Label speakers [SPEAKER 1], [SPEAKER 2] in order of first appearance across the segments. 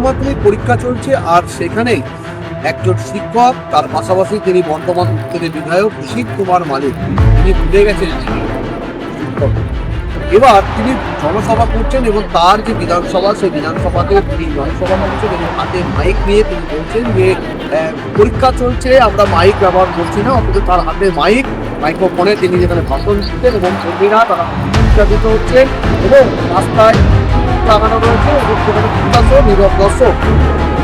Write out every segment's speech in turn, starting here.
[SPEAKER 1] মাধ্যমিক পরীক্ষা চলছে আর সেখানেই একজন শিক্ষক, তার পাশাপাশি তিনি বর্তমান উত্তরের বিধায়ক শিব কুমার মালিক, তিনি ভুলে গেছেন শিক্ষক। এবার তিনি জনসভা করছেন এবং তার যে বিধানসভা, সেই বিধানসভাতে তিনি জনসভা করছেন এবং হাতে মাইক নিয়ে তিনি বলছেন যে পরীক্ষা চলছে, আমরা মাইক ব্যবহার করছি না, অথচ তার হাতে মাইক্রোফোনে তিনি যেখানে ভাষণ দিচ্ছেন এবং কর্মীরা তারা উৎসাহিত হচ্ছেন এবং রাস্তায় লাগানো রয়েছে এবং সেখানে নীরব দর্শক।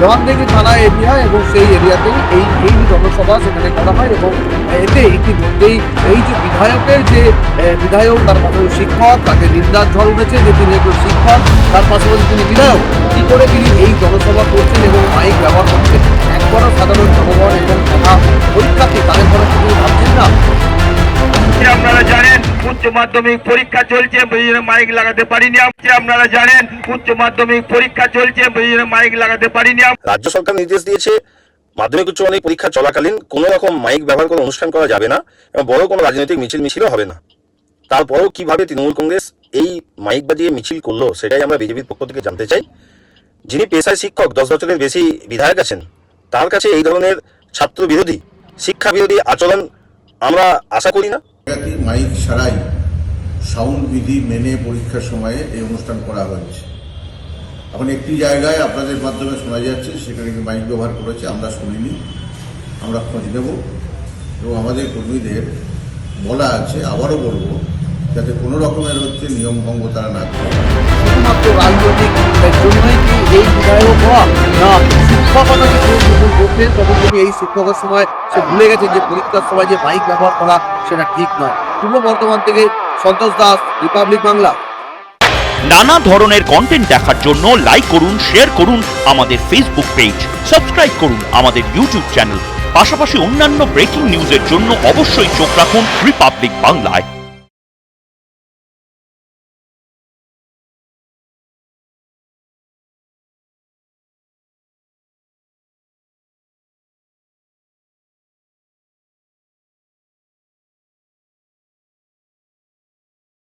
[SPEAKER 1] জওয়ানদিঘি থানা এরিয়া এবং সেই এরিয়াতেই এই জনসভা সেখানে করা হয় এবং এতে ইতিমধ্যেই এই যে বিধায়কের যে বিধায়ক, তার পাশাপাশি শিক্ষক, তাকে নিন্দার ঝড় উঠেছে যে তিনি একজন শিক্ষক, তার পাশাপাশি তিনি বিধায়ক, কি করে তিনি এই জনসভা করছেন এবং মাইক ব্যবহার করছেন। একবারও সাধারণ জনগণ এবং যারা পরীক্ষার্থী তাদের কথা তিনি ভাবছেন না।
[SPEAKER 2] আপনারা জানেন উচ্চ মাধ্যমিক পরীক্ষা চলছে, মাইক লাগাতে পারিনি। আপনারা জানেন উচ্চ মাধ্যমিক পরীক্ষা চলছে, মাইক লাগাতে পারিনি।
[SPEAKER 3] রাজ্য সরকার নির্দেশ দিয়েছে মাধ্যমিক উচ্চ মাধ্যমিক পরীক্ষা চলাকালীন কোনো রকম মাইক ব্যবহার করে অনুষ্ঠান করা যাবে না এবং বড় কোনো রাজনৈতিক মিছিলও হবে না। তারপরেও কিভাবে তৃণমূল কংগ্রেস এই মাইক বাজিয়ে মিছিল করলো সেটাই আমরা বিজেপির পক্ষ থেকে জানতে চাই। যিনি পেশায় শিক্ষক, 10 বছরের বেশি বিধায়ক আছেন, তার কাছে এই ধরনের ছাত্র বিরোধী, শিক্ষা বিরোধী আচরণ আমরা আশা করি না।
[SPEAKER 4] মাইক ছাড়াই সাউন্ড বিধি মেনে পরীক্ষার সময়ে এই অনুষ্ঠান করা হয়েছে। এখন একটি জায়গায় আপনাদের মাধ্যমে শোনা যাচ্ছে সেখানে মাইক ব্যবহার করেছে, আমরা শুনিনি, আমরা খোঁজ নেব এবং আমাদের কর্মীদের বলা আছে, আবারও বলবো, যাতে কোনো রকমের নিয়ম ভঙ্গ তারা না করে।
[SPEAKER 1] শুধুমাত্র রাজনৈতিক জন্যই কি এই বিধায়ক হওয়া, না শিক্ষকতা যে করতেন তখন তিনি এই শিক্ষকের সময় সে ভুলে গেছেন যে পরীক্ষার সময় যে মাইক ব্যবহার করা সেটা ঠিক নয়। পূর্ব বর্ধমান থেকে সন্তোষ দাস, রিপাবলিক বাংলা।
[SPEAKER 5] নানা ধরনের কন্টেন্ট দেখার জন্য লাইক করুন, শেয়ার করুন আমাদের ফেসবুক পেজ, সাবস্ক্রাইব করুন আমাদের ইউটিউব চ্যানেল। পাশাপাশি অন্যান্য ব্রেকিং নিউজের জন্য অবশ্যই চোখ রাখুন রিপাবলিক বাংলায়।